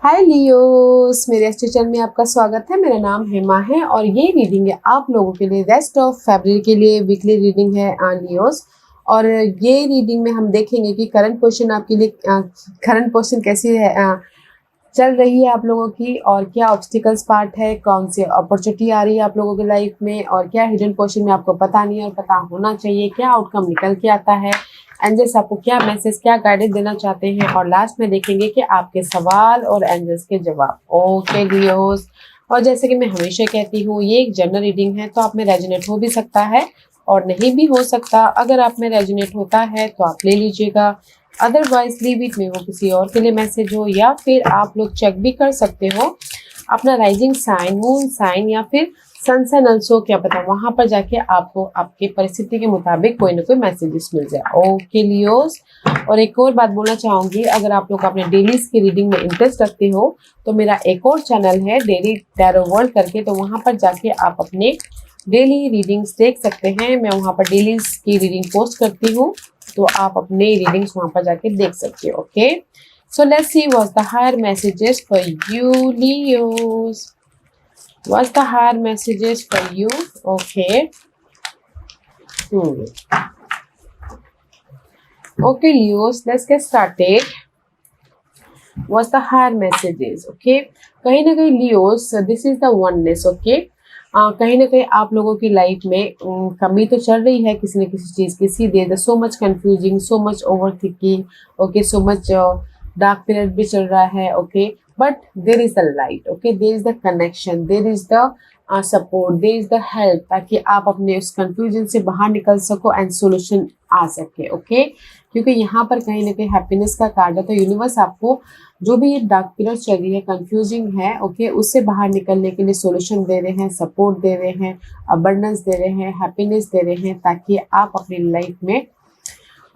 हाय Leos, मेरे अच्छे channel में आपका स्वागत है। मेरा नाम हेमा है और ये रीडिंग है आप लोगों के लिए रेस्ट ऑफ फरवरी के लिए वीकली रीडिंग है लियोस। और ये रीडिंग में हम देखेंगे कि करंट पोजीशन आपके लिए करंट पोजीशन कैसी है, चल रही है आप लोगों की, और क्या ऑब्स्टिकल्स पार्ट है, कौन सी अपॉर्चुनिटी आ रही है आप लोगों की लाइफ में, और क्या हिडन पोजीशन में आपको पता नहीं है और पता होना चाहिए, क्या आउटकम निकल के आता है, एंजल्स आपको क्या मैसेज, क्या गाइडेंस देना चाहते हैं, और लास्ट में देखेंगे कि आपके सवाल और एंजल्स के जवाब। ओके लियोस, और जैसे कि मैं हमेशा कहती हूँ, ये एक जनरल रीडिंग है तो आप में रेजोनेट हो भी सकता है और नहीं भी हो सकता। अगर आप में रेजोनेट होता है तो आप ले लीजिएगा, अदरवाइज लीव इट में वो किसी और के लिए मैसेज हो, या फिर आप लोग चेक भी कर सकते हो अपना राइजिंग साइन, मून साइन, या फिर सन साइन अल्सो, क्या पता वहां पर जाके आपको आपकी परिस्थिति के मुताबिक कोई ना कोई मैसेजेस मिल जाए। ओके लियोस, और एक और बात बोलना चाहूंगी, अगर आप लोग अपने डेलीज की रीडिंग में इंटरेस्ट रखते हो तो मेरा एक और चैनल है डेली टैरो वर्ल्ड करके, तो वहां पर जाके आप अपने डेली रीडिंग्स देख सकते हैं। मैं वहां पर डेलीज की रीडिंग पोस्ट करती हूँ, तो आप अपने रीडिंग्स वहां पर जाके देख सकते हो। Okay, so let's see what's the higher messages for you Leos. What's the higher messages for you? Okay. Okay Leos, let's get started. What's the higher messages? Okay, कहीं ना कहीं Leos, this is the oneness. Okay, कहीं ना कहीं आप लोगों की life में कमी तो चल रही है किसी न किसी चीज़ की। See there so much confusing, so much over thinking, okay, so much dark period भी चल रहा है। Okay, but there is the light, okay, there is the connection, there is the support, there is the help, ताकि आप अपने उस confusion से बाहर निकल सको एंड सोल्यूशन आ सके। ओके, क्योंकि यहाँ पर कहीं ना कहीं हैप्पीनेस का कार्ड है, तो यूनिवर्स आपको जो भी ये डार्क पीरियड चल रही है, कंफ्यूजिंग है, ओके, उससे बाहर निकलने के लिए सोल्यूशन दे रहे हैं, सपोर्ट दे रहे हैं, अबंडेंस दे रहे हैं, हैप्पीनेस दे रहे हैं, ताकि आप अपनी लाइफ में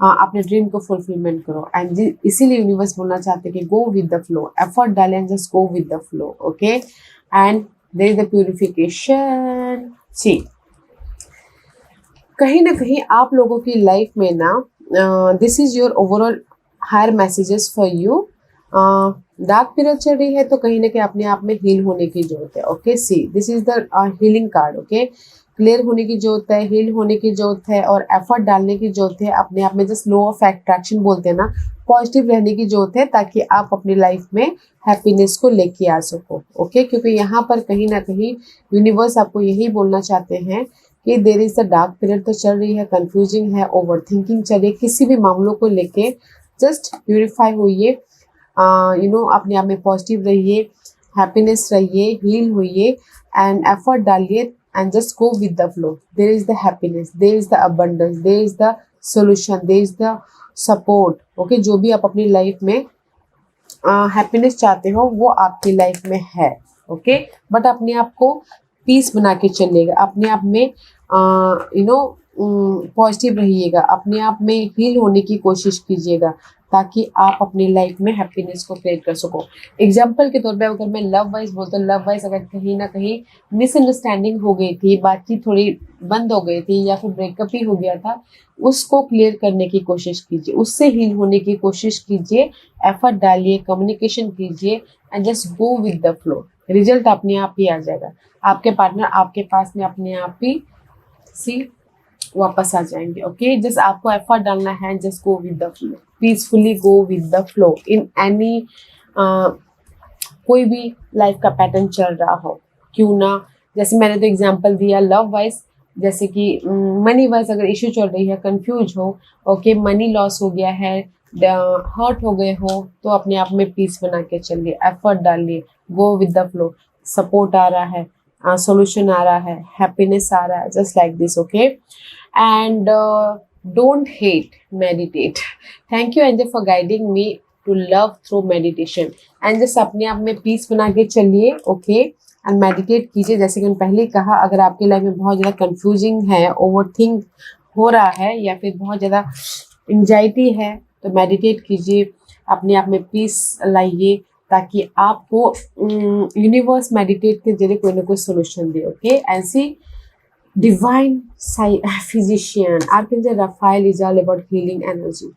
अपने ड्रीम को फुलफिलमेंट करो। एंड इसीलिए यूनिवर्स बोलना चाहते हैं कि go with the flow, effort डालें and just go with the flow. Okay, and there is the purification. See, कहीं ना कहीं आप लोगों की लाइफ में ना, this is your overall higher messages for you. Dark period चल रही है तो कहीं ना कहीं अपने आप में हील होने की जरूरत है। Okay, see this is the healing card. Okay, clear होने की जरूरत है, हील होने की जरूरत है, और एफर्ट डालने की जरूरत है अपने आप में। जस्ट लॉ ऑफ अट्रैक्शन बोलते हैं ना, पॉजिटिव रहने की जरूरत है, ताकि आप अपनी लाइफ में हैप्पीनेस को लेके आ सको। ओके, क्योंकि यहाँ पर कहीं ना कहीं यूनिवर्स आपको यही बोलना चाहते हैं कि देर इज द डार्क पीरियड तो चल रही है, कंफ्यूजिंग है, ओवर थिंकिंग चल रही है, किसी भी मामलों को लेके जस्ट प्यूरिफाई होइए, अपने आप में पॉजिटिव रहिए, हैप्पीनेस रहिए, हील होइए, एंड एफर्ट डालिए, and just go with the flow. There is the happiness, there is the abundance, there is the solution, there is the support. Okay, जो भी आप अपनी लाइफ में हैप्पीनेस चाहते हो वो आपकी लाइफ में है। ओके, बट अपने आप को पीस बना के चलिएगा, अपने आप में पॉजिटिव रहिएगा, अपने आप में हील होने की कोशिश कीजिएगा, ताकि आप अपनी लाइफ में हैप्पीनेस को क्रिएट कर सको। एग्जाम्पल के तौर पे अगर मैं लव वाइज बोलता हूँ, लव वाइज अगर कहीं ना कहीं मिसअंडरस्टैंडिंग हो गई थी, बातचीत थोड़ी बंद हो गई थी, या फिर ब्रेकअप ही हो गया था, उसको क्लियर करने की कोशिश कीजिए, उससे हील होने की कोशिश कीजिए, एफर्ट डालिए, कम्युनिकेशन कीजिए, and just go with the flow. Result अपने आप ही आ जाएगा, आपके पार्टनर आपके पास में अपने आप ही वापस आ जाएंगे। ओके, जस्ट आपको एफर्ट डालना है, just go with the flow, peacefully go with the flow in any, कोई भी लाइफ का पैटर्न चल रहा हो क्यों ना। जैसे मैंने तो एग्जांपल दिया लव वाइज, जैसे कि मनी वाइज अगर इश्यू चल रही है, कंफ्यूज हो, ओके, मनी लॉस हो गया है, हर्ट हो गए हो, तो अपने आप में पीस बना के चलिए, एफर्ट डालिए, go with the flow, support आ रहा है, सोल्यूशन आ रहा है, हैप्पीनेस आ रहा है, just like this. Okay, and don't hate, meditate. Thank you angel for guiding me to love through meditation. And just अपने आप में पीस बना के चलिए। ओके, एंड मेडिटेट कीजिए। जैसे कि मैंने पहले कहा, अगर आपकी लाइफ में बहुत ज़्यादा कंफ्यूजिंग है, ओवर थिंक हो रहा है, या फिर बहुत ज़्यादा एंजाइटी है, तो मेडिटेट कीजिए, अपने आप में पीस लाइए, ताकि आपको यूनिवर्स मेडिटेट के जरिए कोई ना कोई सोल्यूशन दे। ओके, ऐसी divine physician archangel Rafael is all about healing energy.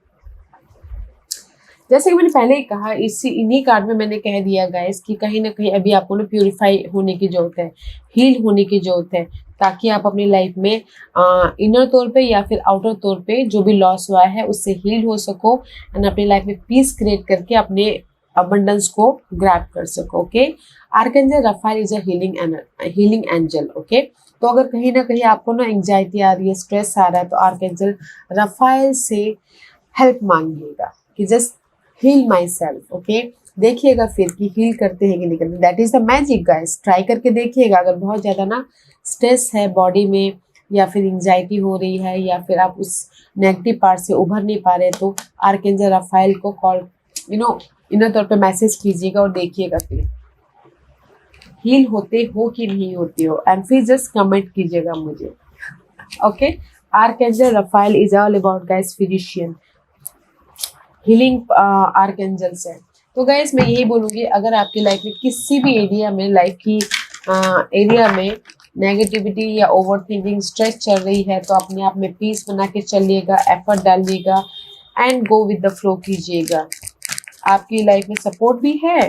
जैसे कि मैंने पहले ही कहा, इन्हीं कार्ड में मैंने कह दिया गाइस कि कहीं ना कहीं अभी आपको ना प्यूरिफाई होने की जरूरत है, हील होने की जरूरत है, ताकि आप अपनी लाइफ में इनर तौर पे या फिर आउटर तौर पे जो भी लॉस हुआ है उससे हील हो सको एंड अपनी लाइफ में पीस क्रिएट करके अपने अबंडेंस को ग्रैब कर सको। Okay, archangel Rafale is a healing angel. Okay, तो अगर कहीं ना कहीं आपको ना एंजाइटी आ रही है, स्ट्रेस आ रहा है, तो आर्कएंजल रफाइल से हेल्प मांगिएगा कि just heal myself. Okay, देखिएगा फिर कि हील करते हैं कि नहीं करते। That is the magic guys, try करके देखिएगा। अगर बहुत ज़्यादा ना स्ट्रेस है बॉडी में या फिर एंजाइटी हो रही है या फिर आप उस नेगेटिव पार्ट से उभर नहीं पा रहे, तो आर्कएंजल रफाइल को कॉल इनर तौर पे मैसेज कीजिएगा और देखिएगा फिर हील होते हो कि नहीं होते हो, एंड फिर जस्ट कमेंट कीजिएगा मुझे। Okay, archangel Rafale is all about guys physician, healing archangels है। तो गाइस मैं यही बोलूँगी, अगर आपकी लाइफ में किसी भी एरिया में, लाइफ की एरिया में नेगेटिविटी या ओवर थिंकिंग, स्ट्रेस चल रही है, तो अपने आप में पीस बना के चलिएगा, एफर्ट डालिएगा and go with the flow कीजिएगा। आपकी लाइफ में सपोर्ट भी है,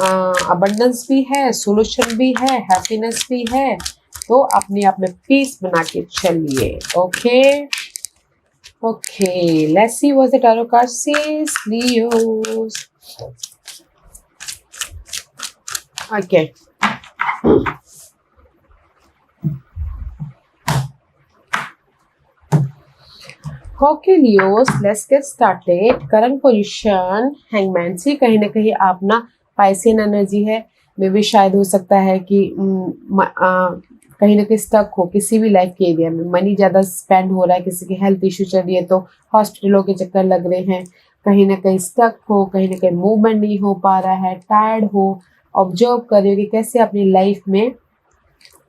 अबंडेंस भी है, सोल्यूशन भी है, हैप्पीनेस भी है, तो अपने आप में पीस बना के चलिए। Okay, okay, let's see what the tarot card says, Leos. Okay. Okay, Leos, let's get started. Current position, Hangman से कहीं ना कहीं आप ना पाइसियन एनर्जी है, मे भी शायद हो सकता है कि कहीं ना कहीं स्टक हो किसी भी लाइफ के एरिया में, मनी ज़्यादा स्पेंड हो रहा है, किसी की हेल्थ इशू चल रही है तो हॉस्पिटलों के चक्कर लग रहे हैं, कहीं ना कहीं स्टक हो, कहीं ना कहीं मूवमेंट नहीं हो पा रहा है, टायर्ड हो, ऑब्जर्व कर रहे हो कि कैसे अपनी लाइफ में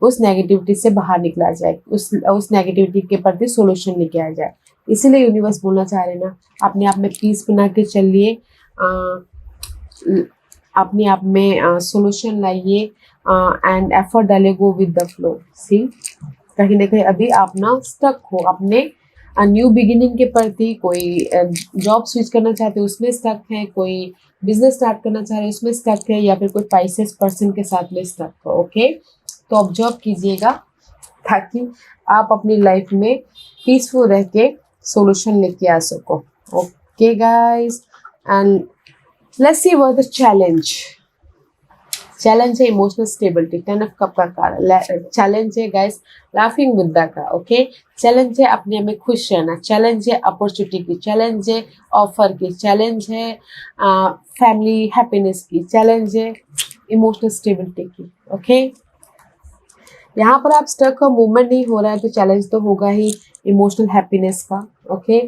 उस नेगेटिविटी से बाहर निकला जाए, उस नेगेटिविटी के प्रति सोल्यूशन लेके आ जाए। इसीलिए यूनिवर्स बोलना चाह रहे हैं ना, अपने आप में पीस बना के चलिए, अपने आप में सोल्यूशन लाइए एंड एफर्ट डालिए, गो विद द फ्लो। सी, कहीं ना कहीं अभी आप ना स्टक हो अपने न्यू बिगिनिंग के प्रति, कोई जॉब स्विच करना चाहते हो उसमें स्टक है, कोई बिजनेस स्टार्ट करना चाह रहे हो उसमें स्टक है, या फिर कोई पाइसेस पर्सन के साथ में स्टक हो। ओके, तो ऑब्जर्व कीजिएगा ताकि आप अपनी लाइफ में पीसफुल रह के सोल्यूशन लेके आ सको। Okay guys, and let's see what the challenge है इमोशनल स्टेबिलिटी, 10 ऑफ कप का कार्ड। चैलेंज है गाइस लाफिंग बुद्धा का। ओके, चैलेंज है अपने में खुश रहना, चैलेंज है अपॉर्चुनिटी की, चैलेंज है ऑफर की, चैलेंज है फैमिली हैप्पीनेस की, चैलेंज है इमोशनल स्टेबिलिटी की। ओके, यहाँ पर आप स्टक हो, मूवमेंट नहीं हो रहा है, तो चैलेंज तो होगा ही इमोशनल हैप्पीनेस का। ओके,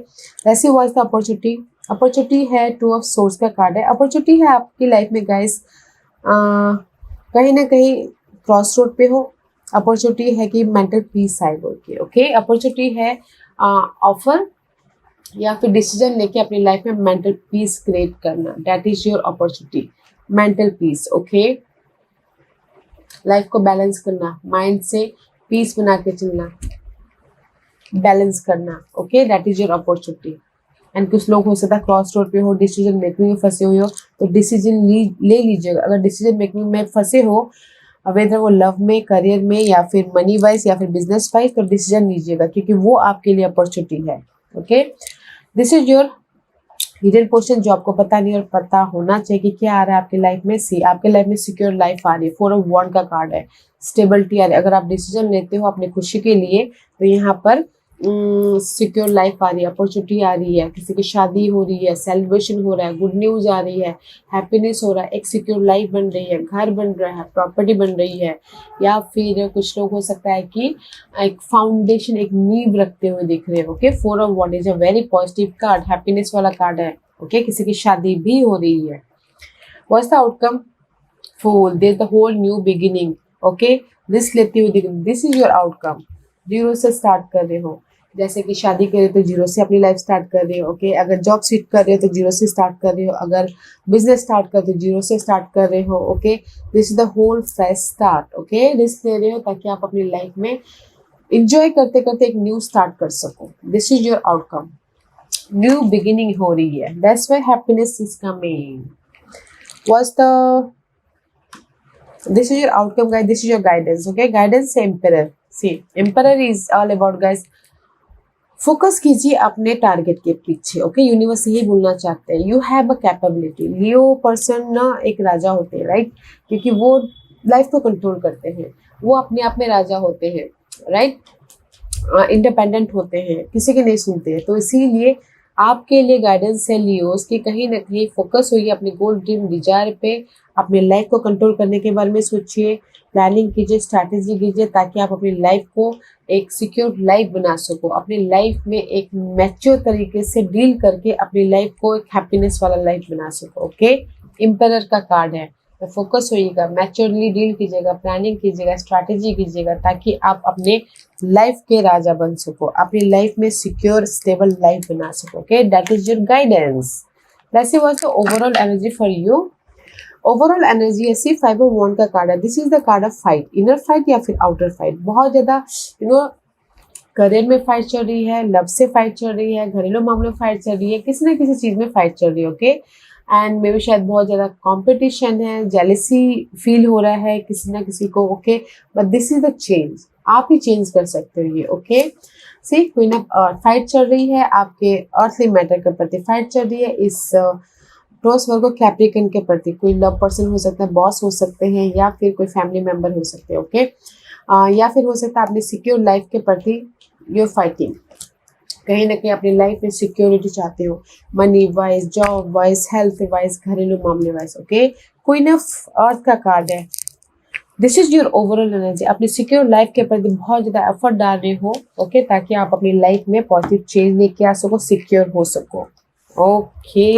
वैसे वाज द अपॉर्चुनिटी, अपॉर्चुनिटी है 2 ऑफ सोर्स का कार्ड है। अपॉर्चुनिटी है आपकी लाइफ में गाइस, कहीं ना कहीं क्रॉस रोड पे हो, अपॉर्चुनिटी है कि मेंटल पीस आए बोल के। ओके, अपॉर्चुनिटी है ऑफर या फिर डिसीजन लेके अपनी लाइफ में मेंटल पीस क्रिएट करना, that is your opportunity, mental peace. Okay, life को बैलेंस करना, माइंड से पीस बना के चलना, बैलेंस करना। Okay, that is your opportunity. And कुछ लोग हो सकता है क्रॉस रोड पे हो, डिसीजन मेकिंग में फंसे हुए हो, तो डिसीजन ले लीजिएगा। अगर डिसीजन मेकिंग में फंसे हो, वेदर वो लव में, करियर में, या फिर मनी वाइज या फिर बिजनेस वाइज, तो डिसीजन लीजिएगा क्योंकि वो आपके लिए अपॉर्चुनिटी है। Okay, this is your hidden portion जो आपको पता नहीं और पता होना चाहिए कि क्या आ रहा है आपकी लाइफ में। सी, आपके लाइफ में सिक्योर लाइफ आ रही है, 4 ऑफ वॉन्ड का कार्ड है, स्टेबिलिटी आ रही है। अगर आप डिसीजन लेते हो अपनी खुशी के लिए, तो यहाँ पर सिक्योर लाइफ आ रही है, अपॉर्चुनिटी आ रही है, किसी की शादी हो रही है, सेलिब्रेशन हो रहा है, गुड न्यूज आ रही है, हैप्पीनेस हो रहा है, एक सिक्योर लाइफ बन रही है, घर बन रहा है, प्रॉपर्टी बन रही है, या फिर कुछ लोग हो सकता है कि एक फाउंडेशन, एक नींव रखते हुए दिख रहे हो। Okay, 4 of wand is a very positive card, happiness वाला कार्ड है। ओके, किसी की शादी भी हो रही है। What's the outcome? Fool, there is the whole new beginning. Okay, risk लेती हुई दिख, दिस इज योर आउटकम। 0 से स्टार्ट कर रहे हो, जैसे कि शादी कर रहे हो तो 0 से अपनी लाइफ स्टार्ट कर रहे हो। ओके, अगर जॉब स्विच कर रहे हो तो 0 से स्टार्ट कर रहे हो, अगर बिजनेस स्टार्ट कर रहे हो 0 से स्टार्ट कर रहे हो। Okay, this is the whole fresh start. Okay, risk ले रहे हो ताकि आप अपनी लाइफ में इंजॉय करते करते एक न्यू स्टार्ट कर सको। This is your outcome. New beginning हो रही है, that's why happiness is coming. What's the, this is your outcome guys, this is your guidance, okay? Guidance से emperor, see emperor is all about guys, focus कीजिए अपने target के पीछे, okay? Universe यही बोलना चाहते हैं, you have a capability. Leo person ना एक राजा होते हैं, राइट? क्योंकि वो लाइफ को कंट्रोल करते हैं, वो अपने आप में राजा होते हैं, राइट? इंडिपेंडेंट होते हैं, किसी के नहीं सुनते हैं। तो इसीलिए आपके लिए गाइडेंस है लियोस कि कहीं ना कहीं फोकस होइए अपने गोल, ड्रीम, डिजायर पे। अपने लाइफ को कंट्रोल करने के बारे में सोचिए, प्लानिंग कीजिए, स्ट्रैटेजी कीजिए, ताकि आप अपनी लाइफ को एक सिक्योर लाइफ बना सको। अपनी लाइफ में एक मैच्योर तरीके से डील करके अपनी लाइफ को एक हैप्पीनेस वाला लाइफ बना सको, ओके? एम्परर का कार्ड है, तो फोकस होइएगा, मैच्योरली डील कीजिएगा, प्लानिंग कीजिएगा, स्ट्रैटेजी कीजिएगा, ताकि आप अपने लाइफ के राजा बन सको, अपनी लाइफ में सिक्योर स्टेबल लाइफ बना सको, okay? That is your guidance. Let's see what's the overall energy for you. Overall energy ऐसी 5 ऑफ वॉन्ड का कार्ड है। This is the card of fight, inner fight या फिर आउटर फाइट। बहुत ज्यादा करियर में फाइट चल रही है, लव से फाइट चल रही है, घरेलू मामलों में फाइट चल रही है, किसी ना किसी चीज में फाइट चल रही है, ओके? एंड मे बी शायद बहुत ज्यादा कंपटीशन है, जेलसी फील हो रहा है किसी ना किसी को, okay? But this is the change, आप ही चेंज कर सकते हो ये, okay? See queen of earth, fight चल रही है आपके अर्थली मैटर के प्रति, फाइट चल रही है इस टॉरस वर्गो कैप्रिकन के प्रति। कोई लव पर्सन हो सकता है, बॉस हो सकते हैं, या फिर कोई फैमिली मेंबर हो सकते हैं, ओके? या फिर हो सकता है अपनी सिक्योर लाइफ के प्रति यूर फाइटिंग, कहीं ना कहीं अपनी लाइफ में सिक्योरिटी चाहते हो, money wise, job wise, health wise, घरेलू मामले वाइज, ओके? क्वीन ऑफ अर्थ का कार्ड है। This is your overall energy, अपनी सिक्योर लाइफ के प्रति बहुत ज्यादा एफर्ट डाल रहे हो, ओके? ताकि आप अपनी लाइफ में पॉजिटिव चेंज लेके आ सको, सिक्योर हो सको, okay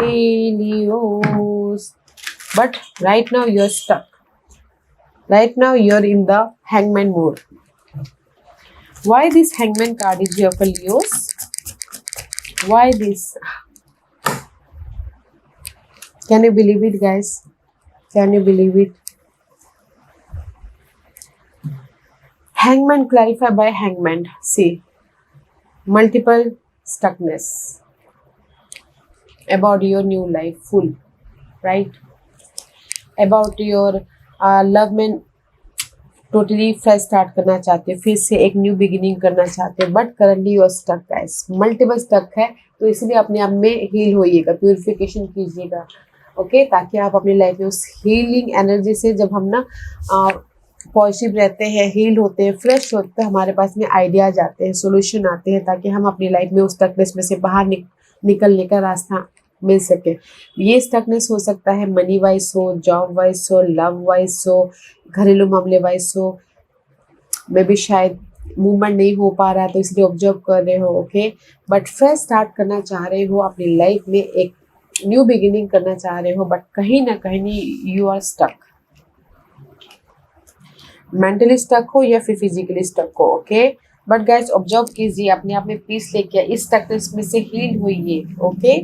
Leos? But right now you are stuck, right now you are in the hangman mode. Why this hangman card is here for Leos? Why this? Can you believe it, guys? Can you believe it? Hangman clarified by hangman. See, multiple stuckness about your new life, full, right? About your love में totally fresh start करना चाहते हो, फिर से एक new beginning करना चाहते हो, but currently you are stuck guys, multiple stuck है। तो इसलिए अपने आप में हील होइएगा, प्यूरिफिकेशन कीजिएगा, ओके? ताकि आप अपनी लाइफ में उस हीलिंग एनर्जी से, जब हम ना पॉजिटिव रहते हैं, हील होते हैं, फ्रेश होते हैं, हमारे पास में आइडियाज आते हैं, सोल्यूशन आते हैं, ताकि हम अपनी लाइफ में उस स्टकनेस में से बाहर निकलने का रास्ता मिल सके। ये स्टकनेस हो सकता है मनी वाइज हो, जॉब वाइज हो, लव वाइज हो, घरेलू मामले वाइज हो, मे बी शायद मूवमेंट नहीं हो पा रहा है तो इसलिए ऑब्जर्व कर रहे हो, ओके? बट फ्रेश स्टार्ट करना चाह रहे हो, अपनी लाइफ में एक न्यू बिगिनिंग करना चाह रहे हो, बट कहीं ना कहीं you are stuck, mentally stuck हो या फिर फिजिकली स्टक हो, ओके? बट गाइस ऑब्जर्व कीजिए, अपने आप में पीस लेके इस स्टकनेस में से हील होइए, ओके?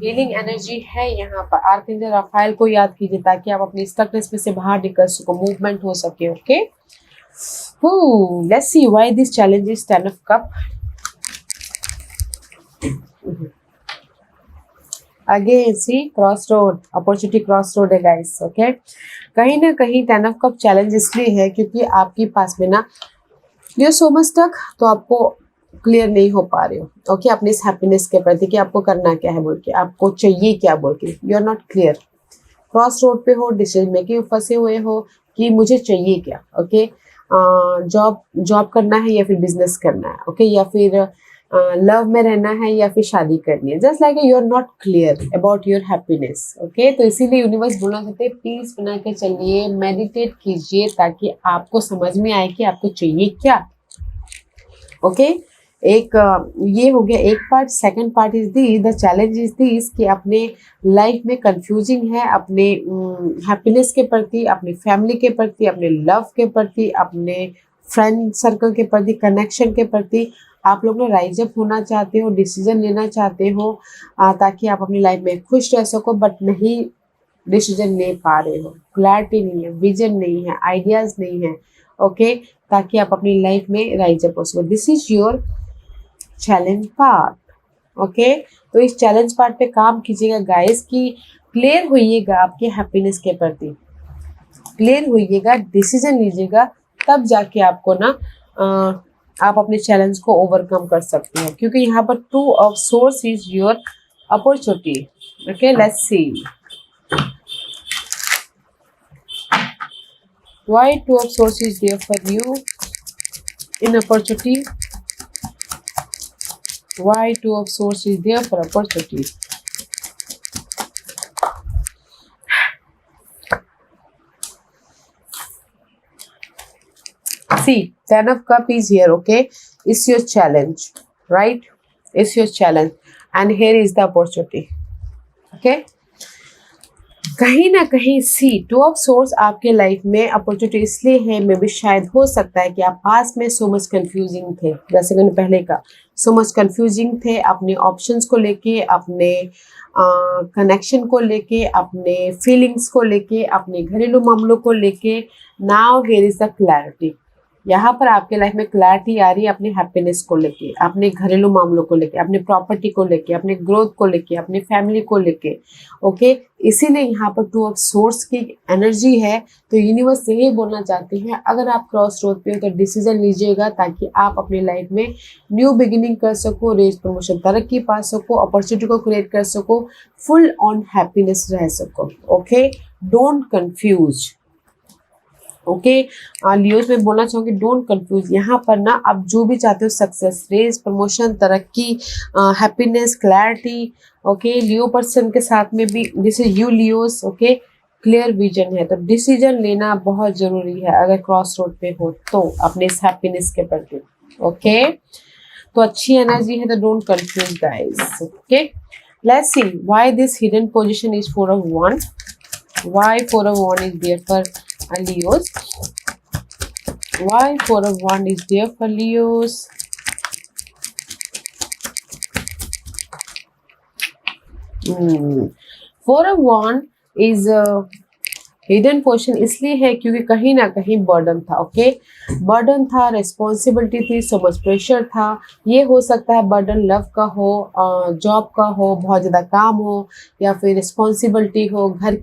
हीलिंग एनर्जी है यहाँ पर। आर्कएंजल राफाएल को याद कीजिए ताकि आप अपनी स्टकनेस में से बाहर निकल सको, मूवमेंट हो सके, okay? Let's see why this challenge is 10 of cup. Again see cross road, opportunity cross road है गाइस, ओके? कहीं ना कहीं 10 ऑफ कप चैलेंज इसलिए है क्योंकि आपके पास में ना यू आर सो मच टक, तो आपको क्लियर नहीं हो पा रहे हो, ओके? अपनी इस हैप्पीनेस के प्रति कि आपको करना क्या है बोल के, आपको चाहिए क्या बोल के, you are not clear. Cross road पे हो, डिसीजन मेकिंग फंसे हुए हो कि मुझे चाहिए क्या, ओके? जॉब करना है या फिर बिजनेस करना है, ओके? या फिर लव में रहना है या फिर शादी करनी है, just like you are not clear about your happiness, okay? तो इसीलिए यूनिवर्स बोलना चाहते हैं पीस बना के चलिए, मेडिटेट कीजिए, ताकि आपको समझ में आए कि आपको चाहिए क्या, ओके? एक ये हो गया एक part. Second part is the challenge is this कि अपने लाइफ में कंफ्यूजिंग है, अपने हैप्पीनेस के प्रति, अपनी फैमिली के प्रति, अपने लव के प्रति, अपने फ्रेंड सर्कल के प्रति, कनेक्शन के प्रति आप लोग ने राइज अप होना चाहते हो, डिसीजन लेना चाहते हो, ताकि आप अपनी लाइफ में खुश रह सको, बट नहीं डिसीजन ले पा रहे हो, क्लैरिटी नहीं है, विजन नहीं है, आइडियाज नहीं है, ओके? ताकि आप अपनी लाइफ में राइज अप हो सको। This is your challenge part, okay? तो इस चैलेंज पार्ट पे काम कीजिएगा गाइस कि क्लियर होइएगा आपके हैप्पीनेस के प्रति, क्लियर होइएगा, डिसीजन लीजिएगा, तब जाके आपको ना आप अपने चैलेंज को ओवरकम कर सकते हैं, क्योंकि यहाँ पर 2 of source is your opportunity. Okay, let's see why 2 of source is there for you in opportunity, why 2 of source is there for opportunity. See, 10 of cup is here, okay? It's your challenge, right? It's your challenge. And here is the opportunity, okay? कहीं ना कहीं सी 2 of source आपके life में opportunity इसलिए है, मे भी शायद हो सकता है कि आप पास में सो मच कंफ्यूजिंग थे, जैसे मैंने पहले कहा, सो मच कंफ्यूजिंग थे अपने ऑप्शंस को लेके, अपने कनेक्शन को लेके, अपने फीलिंग्स को लेके, अपने घरेलू मामलों को लेके। Now here is the clarity. यहाँ पर आपके लाइफ में क्लैरिटी आ रही है अपने हैप्पीनेस को लेके, अपने घरेलू मामलों को लेके, अपने प्रॉपर्टी को लेके, अपने ग्रोथ को लेके, अपनी फैमिली को लेके। ओके, इसीलिए यहाँ पर 2 ऑफ सोर्स की एनर्जी है। तो यूनिवर्स यही बोलना चाहते हैं, अगर आप क्रॉस रोड पे हो तो डिसीजन लीजिएगा, ताकि आप अपनी लाइफ में न्यू बिगिनिंग कर सको, रेज प्रमोशन तरक्की पा सको, अपॉर्चुनिटी को क्रिएट कर सको, फुल ऑन हैप्पीनेस रह सको। Okay, don't confuse. Okay, Leos में बोलना चाहूँगी, डोंट कंफ्यूज। यहाँ पर ना आप जो भी चाहते हो, सक्सेस, रेज, प्रमोशन, तरक्की, हैप्पीनेस, क्लैरिटी। ओके, लियो पर्सन के साथ में भी जैसे you Leos, okay, clear vision है, तो डिसीजन लेना बहुत जरूरी है अगर क्रॉस रोड पे हो तो अपने इस हैप्पीनेस के प्रति। ओके, तो अच्छी एनर्जी है, तो don't confuse guys. Okay, let's see why this hidden position is 4 of 1, why 4 of 1 is there for Leos, why 4 of 1 is there for Leos? Four of 1 is hidden portion इसलिए है क्योंकि कहीं ना कहीं बर्डन था। Okay, burden था, responsibility थी, so much pressure था। ये हो सकता है बर्डन लव का हो, जॉब का हो, बहुत ज़्यादा काम हो, या फिर रिस्पॉन्सिबिलिटी हो, घर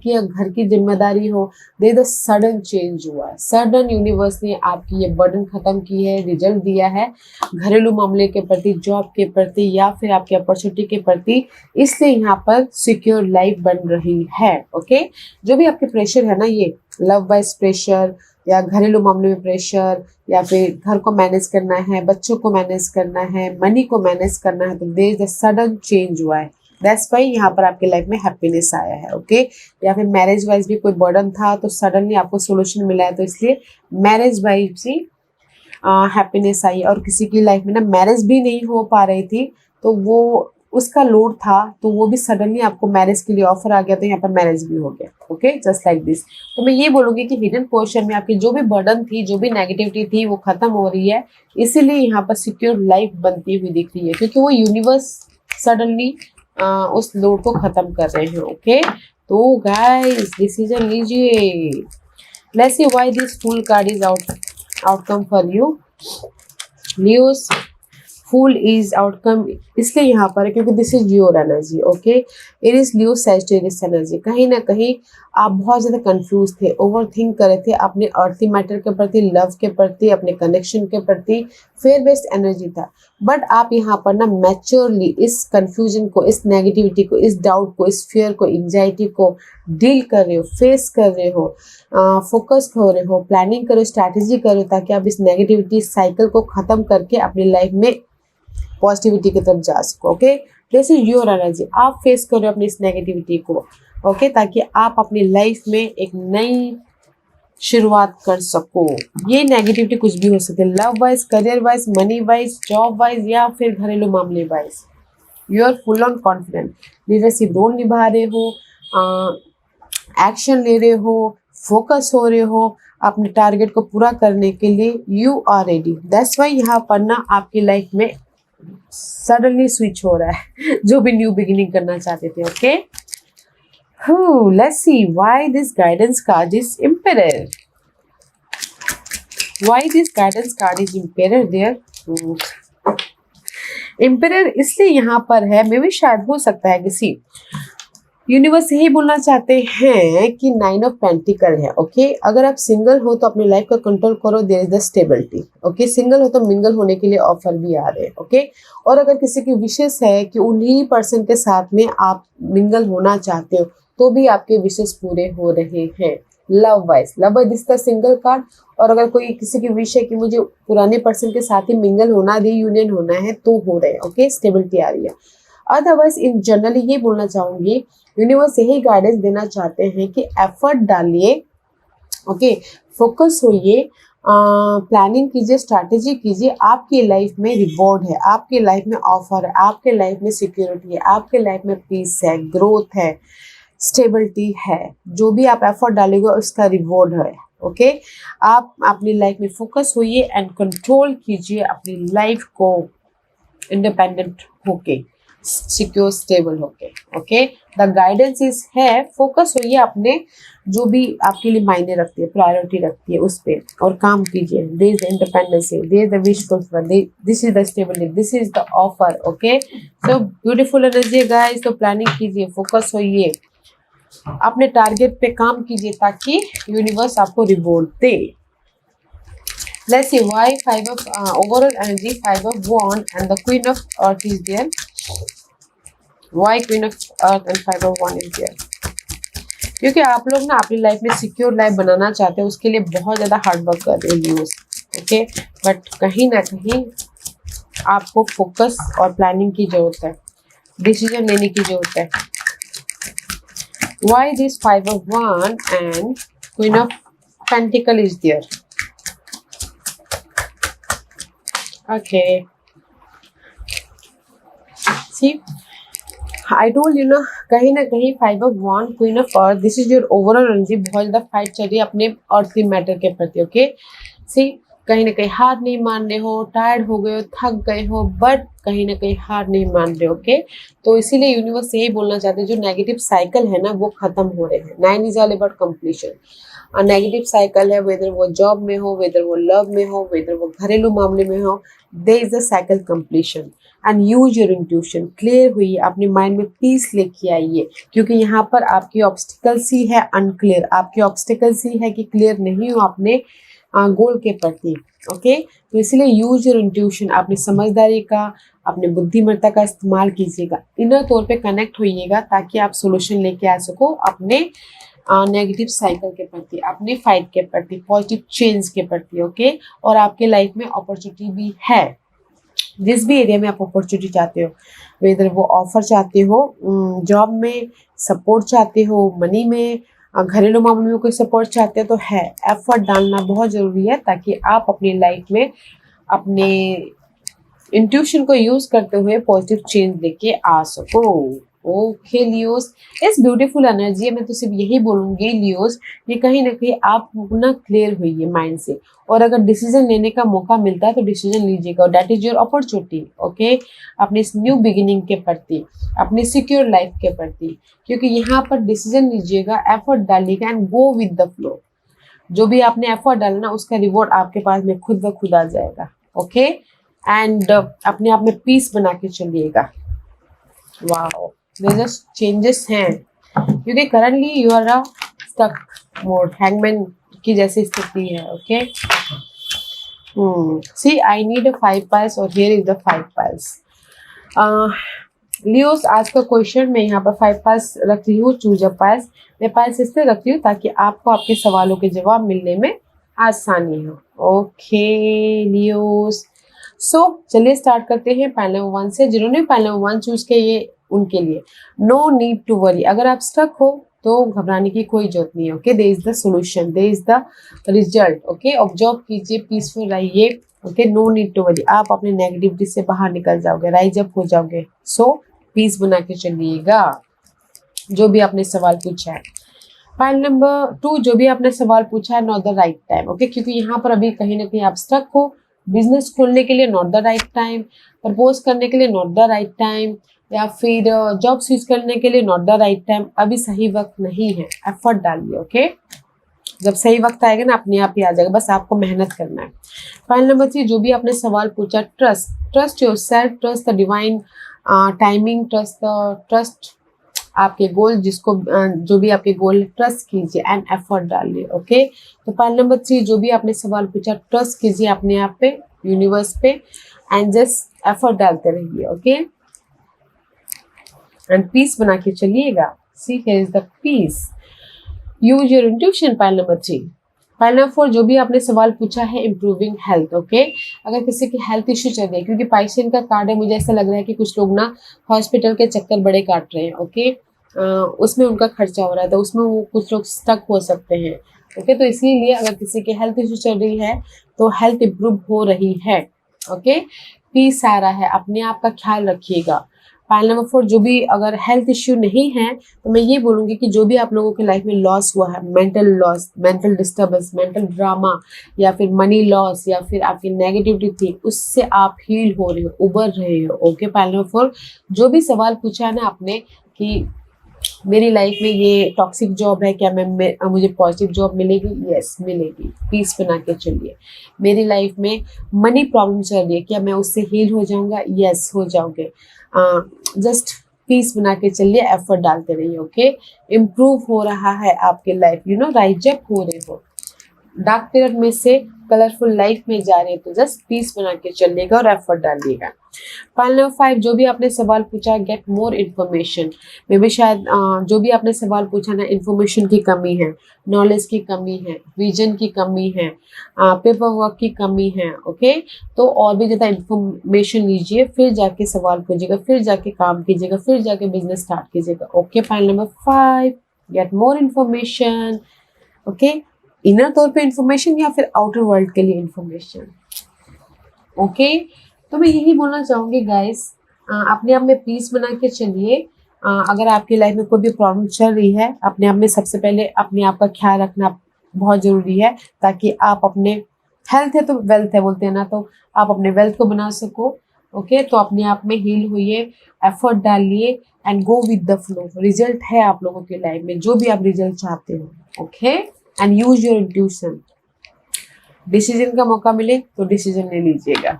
की जिम्मेदारी हो। दे द सडन चेंज हुआ है, सडन यूनिवर्स ने आपकी ये बर्डन खत्म की है, रिजल्ट दिया है घरेलू मामले के प्रति, जॉब के प्रति, या फिर आपके अपॉर्चुनिटी के प्रति। इसलिए यहाँ पर सिक्योर लाइफ बन रही है। ओके, जो भी आपके प्रेशर है ना, ये लव वाइज प्रेशर या घरेलू मामले में प्रेशर, या फिर घर को मैनेज करना है, बच्चों को मैनेज करना है, मनी को मैनेज करना है, तो देयर इज सडन चेंज हुआ है। दैट्स वाई यहाँ पर आपके लाइफ में हैप्पीनेस आया है। ओके, या फिर मैरिज वाइज भी कोई बर्डन था तो सडनली आपको सोल्यूशन मिला है, तो इसलिए मैरिज वाइज भी हैप्पीनेस आई। और किसी की लाइफ में ना मैरिज भी नहीं हो पा रही थी, तो वो उसका लोड था, तो वो भी सडनली आपको मैरिज के लिए ऑफर आ गया, तो यहाँ पर मैरिज भी हो गया। Okay, just like this. तो मैं ये बोलूँगी कि हिडन पोर्शन में आपकी जो भी बर्डन थी, जो भी नेगेटिविटी थी, वो खत्म हो रही है। इसीलिए यहाँ पर सिक्योर लाइफ बनती हुई दिख रही है, क्योंकि वो यूनिवर्स सडनली उस लोड को खत्म कर रहे हैं। ओके, तो गाइस डिसीजन लीजिए। Let's see why this fool card is outcome for you Leos. Fool is outcome इसलिए यहाँ पर है क्योंकि this is your energy. Okay, it is Leo Sagittarius energy. कहीं ना कहीं आप बहुत ज़्यादा कंफ्यूज थे, ओवर थिंक कर रहे थे अपने अर्थी मैटर के प्रति, लव के प्रति, अपने कनेक्शन के प्रति। फेयर बेस्ड एनर्जी था, बट आप यहाँ पर ना मैच्योरली इस कंफ्यूजन को, इस नेगेटिविटी को, इस डाउट को, इस फियर को, एंजाइटी को डील कर रहे हो, फेस कर रहे हो, फोकस्ड हो रहे हो, प्लानिंग करो, स्ट्रैटेजी करो, ताकि आप इस नेगेटिविटी साइकिल को ख़त्म करके अपनी लाइफ में पॉजिटिविटी की तरफ जा सको। Okay, this is your energy. आप फेस करो अपनी इस नेगेटिविटी को। ओके, ताकि आप अपनी लाइफ में एक नई शुरुआत कर सको। ये नेगेटिविटी कुछ भी हो सकती है, love wise, career wise, money wise, job wise, या फिर घरेलू मामले wise. You are full on confident, leadership role निभा रहे हो, एक्शन ले रहे हो, फोकस हो रहे हो अपने टारगेट को पूरा करने के लिए। You are ready. That's why यहाँ पर ना आपकी लाइफ में सडनली स्विच हो रहा है, जो भी न्यू बिगिनिंग करना चाहते थे। Okay, let's see why this guidance card is emperor. Why this guidance card is emperor there. Emperor इसलिए यहाँ पर है, मे भी शायद हो सकता है किसी यूनिवर्स यही बोलना चाहते हैं कि 9 ऑफ पेंटिकल है। ओके, अगर आप सिंगल हो तो अपनी लाइफ का कंट्रोल करो, there is the stability. Okay, single हो तो मिंगल होने के लिए ऑफर भी आ रहे हैं। ओके, और अगर किसी की विशेष है कि उन्हीं पर्सन के साथ में आप मिंगल होना चाहते हो तो भी आपके विशेष पूरे हो रहे हैं। Love wise, love wise this the single card. और अगर कोई किसी की विश है कि मुझे पुराने पर्सन के साथ ही मिंगल होना, रीयूनियन होना है, तो हो रहे हैं। ओके, स्टेबिलिटी आ रही है। अदरवाइज इन जनरली ये बोलना चाहूंगी, यूनिवर्स यही गाइडेंस देना चाहते हैं कि एफर्ट डालिए। ओके, फोकस होइए, प्लानिंग कीजिए, स्ट्रैटेजी कीजिए। आपकी लाइफ में रिवॉर्ड है, आपकी लाइफ में ऑफर है, आपके लाइफ में सिक्योरिटी है, आपके लाइफ में पीस है, ग्रोथ है, स्टेबिलिटी है। जो भी आप एफर्ट डालेंगे उसका रिवॉर्ड है। ओके, आप अपनी लाइफ में फोकस होइए एंड कंट्रोल कीजिए अपनी लाइफ को, इंडिपेंडेंट होके, सिक्योर, स्टेबल होके। ओके, द गाइडेंस इज है, फोकस होइए अपने जो भी आपके लिए मायने रखती है, प्रायोरिटी रखती है उस पे, और काम कीजिए। There is independence, there is the wish fulfil, this is the stability, this is the offer. Okay, so beautiful energy guys. तो प्लानिंग कीजिए, फोकस होइए, अपने टारगेट पे काम कीजिए ताकि यूनिवर्स आपको रिवॉर्ड दे। Let's see why five of overall energy, five of wand and the queen of earth is there. Why queen of earth and five of wand is there? क्योंकि आप लोग ना अपनी लाइफ में सिक्योर लाइफ बनाना चाहते हैं, उसके लिए बहुत ज़्यादा हार्ड वर्क कर रहे हो। ओके, बट कहीं ना कहीं आपको फोकस और प्लानिंग की जरूरत है, डिसीजन लेने की जरूरत है। Why this five of wand and queen of pentacle is there? Okay, see, I told you ना कहीं five of wand, queen of earth, this is your overall energy. बहुत ज्यादा फाइट चल रही है अपने अर्थली मैटर के प्रति। ओके, सी, कहीं ना कहीं हार नहीं मान रहे हो, टायर्ड हो गए हो, थक गए हो, बट कहीं ना कहीं हार नहीं मान रहे हो। ओके, तो इसीलिए यूनिवर्स यही बोलना चाहते हैं, जो नेगेटिव साइकिल है ना वो खत्म हो रहे हैं। 9 is all about completion. Negative cycle है, वेदर वो जॉब में हो, वेदर वो लव में हो, वेदर वो घरेलू मामले में हो, there is the cycle completion. And use your intuition, clear हुई, अपने माइंड में पीस लेके आइए, क्योंकि यहाँ पर आपकी ऑब्स्टिकल्स ही है अनक्लियर, आपकी ऑब्स्टिकल्स ही है कि क्लियर नहीं हो अपने गोल के प्रति। ओके, तो इसलिए यूज योर इंट्यूशन, अपनी समझदारी का, अपने बुद्धिमत्ता का इस्तेमाल कीजिएगा, इनर तौर पे कनेक्ट होइएगा ताकि आप सोल्यूशन लेके आ सको अपने नेगेटिव साइकिल के प्रति, अपने फाइट के प्रति, पॉजिटिव चेंज के प्रति। ओके, और आपके लाइफ में अपॉर्चुनिटी भी है, जिस भी एरिया में आप अपॉर्चुनिटी चाहते हो, वेदर वो ऑफर चाहते हो, जॉब में सपोर्ट चाहते हो, मनी में, घरेलू मामलों में कोई सपोर्ट चाहते हो, तो है। एफर्ट डालना बहुत ज़रूरी है ताकि आप अपनी लाइफ में अपने इंट्यूशन को यूज करते हुए पॉजिटिव चेंज लेके आ सको। ओके लियोस, इस ब्यूटीफुल एनर्जी है, मैं तो सिर्फ यही बोलूंगी लियोस, ये कहीं ना कहीं आप ना क्लियर हुई है माइंड से, और अगर डिसीजन लेने का मौका मिलता है तो डिसीजन लीजिएगा, that is your opportunity. Okay, अपने इस न्यू बिगिनिंग के प्रति, अपनी सिक्योर लाइफ के प्रति, क्योंकि यहाँ पर डिसीजन लीजिएगा, एफर्ट डालिएगा and go with the flow. जो भी आपने एफर्ट डालना उसका रिवॉर्ड आपके पास में खुद ब खुद आ जाएगा। ओके, एंड अपने आप में पीस बना के चलिएगा। वाओ, जस्ट चेंजेस हैं, क्योंकि currently you are a stuck mode, hangman की जैसी स्थिति है। Okay, see, I need 5 piles और here is the 5 piles. Leos, आज का क्वेश्चन मैं यहाँ पर 5 पाइल्स रख रही हूँ, चूज अ पाइल्स। मैं पाइल्स इसलिए रख रही हूँ ताकि आपको आपके सवालों के जवाब मिलने में आसानी हो। ओके लियोस, सो चलिए स्टार्ट करते हैं पाइल नंबर 1 से। जिन्होंने पाइल नंबर 1 चूज किया, ये उनके लिए नो नीड टू वरी। अगर आप स्टक हो तो घबराने की कोई जरूरत नहीं है। Okay, there is the solution, there is the result. Okay, observe कीजिए, पीसफुल रहिए। Okay, no need to worry, आप अपने नेगेटिविटी से बाहर निकल जाओगे, राइज अप हो जाओगे। सो पीस बना के चलिएगा। जो भी आपने सवाल पूछा है, पाइल नंबर 2, जो भी आपने सवाल पूछा है, not the right time. Okay, क्योंकि यहाँ पर अभी कहीं ना कहीं आप स्टक हो, बिजनेस खोलने के लिए not the right time, propose करने के लिए नॉट द राइट टाइम, या फिर जॉब स्विच करने के लिए नॉट द राइट टाइम, अभी सही वक्त नहीं है। एफर्ट डालिए। ओके, जब सही वक्त आएगा ना अपने आप ही आ जाएगा, बस आपको मेहनत करना है। पॉइंट नंबर 3, जो भी आपने सवाल पूछा, trust your self, trust the divine timing, trust आपके गोल, जो भी आपके गोल ट्रस्ट कीजिए एंड एफर्ट डालिए। ओके, तो पॉइंट नंबर 3, जो भी आपने सवाल पूछा ट्रस्ट कीजिए अपने आप पे, यूनिवर्स पे, एंड जस्ट एफर्ट डालते रहिए। ओके, एंड पीस बना के चलिएगा। See here is the peace. Use your intuition. Point number 3। Point number 4, जो भी आपने सवाल पूछा है इम्प्रूविंग हेल्थ। ओके, अगर किसी की हेल्थ इश्यू चल रही है, क्योंकि पाइशियन का कार्ड है, मुझे ऐसा लग रहा है कि कुछ लोग ना हॉस्पिटल के चक्कर बड़े काट रहे हैं। ओके, उसमें उनका खर्चा हो रहा है, तो उसमें वो कुछ लोग स्टक हो सकते हैं। ओके, तो इसीलिए अगर किसी की हेल्थ इश्यू चल रही है तो हेल्थ इम्प्रूव हो रही है। ओके, पीस आ रहा है, अपने आप का ख्याल रखिएगा। पॉइंट नंबर 4, जो भी अगर हेल्थ इश्यू नहीं है तो मैं ये बोलूँगी कि जो भी आप लोगों के लाइफ में लॉस हुआ है, mental loss, mental disturbance, mental drama, या फिर मनी लॉस, या फिर आपकी नेगेटिविटी थी, उससे आप हील हो रहे हो, उबर रहे हो। ओके, पॉइंट नंबर 4, जो भी सवाल पूछा है ना आपने कि मेरी लाइफ में ये टॉक्सिक जॉब है, क्या मुझे पॉजिटिव जॉब मिलेगी? यस, मिलेगी। पीस बना के चलिए। मेरी लाइफ में मनी प्रॉब्लम चल रही है, क्या मैं उससे हील हो जाऊंगा? यस, हो जाओगे। जस्ट पीस बना के चलिए, एफर्ट डालते रहिए। ओके, इम्प्रूव हो रहा है आपके लाइफ, राइज अप हो रहे हो, डार्क पीरियड में से कलरफुल लाइफ में जा रहे हैं, तो जस्ट पीस बना के चलिएगा और एफर्ट डालिएगा। पॉइंट नंबर 5, जो भी आपने सवाल पूछा, गेट मोर इन्फॉर्मेशन। मे भी शायद जो भी आपने सवाल पूछा ना, इन्फॉर्मेशन की कमी है, नॉलेज की कमी है, विजन की कमी है, पेपर वर्क की कमी है। ओके, तो और भी ज़्यादा इन्फॉर्मेशन लीजिए, फिर जाके सवाल पूछिएगा, फिर जाके काम कीजिएगा, फिर जाके बिजनेस स्टार्ट कीजिएगा। Okay, point number 5, get more information. Okay, inner तौर पे इंफॉर्मेशन या फिर आउटर वर्ल्ड के लिए इंफॉर्मेशन। ओके, तो मैं यही बोलना चाहूँगी गाइस, अपने आप में पीस बना के चलिए। अगर आपकी लाइफ में कोई भी प्रॉब्लम चल रही है, अपने आप में सबसे पहले अपने आप का ख्याल रखना बहुत ज़रूरी है, ताकि आप अपने हेल्थ है तो वेल्थ है बोलते हैं ना, तो आप अपने वेल्थ को बना सको। ओके, तो अपने आप में हील होइए, एफर्ट डालिए and go with the flow. Result है आप लोगों की लाइफ में, जो भी आप रिजल्ट चाहते हो। Okay, and use your intuition. Decision का मौका मिले तो डिसीजन ले लीजिएगा।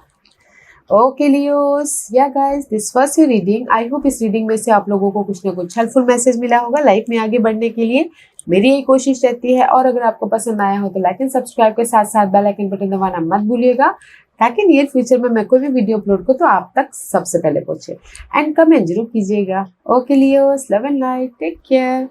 ओके लियोस, या guys, this was your reading. I hope इस रीडिंग में से आप लोगों को कुछ ना कुछ हेल्पफुल मैसेज मिला होगा लाइफ में आगे बढ़ने के लिए। मेरी यही कोशिश रहती है, और अगर आपको पसंद आया हो तो लाइक एंड सब्सक्राइब के साथ साथ बेल आइकन बटन दबाना मत भूलिएगा, ताकि नियर फ्यूचर में मैं कोई भी वीडियो अपलोड करूँ तो आप तक सबसे पहले पहुंचे। एंड कमेंट जरूर कीजिएगा। Okay Leos, love and light, take care.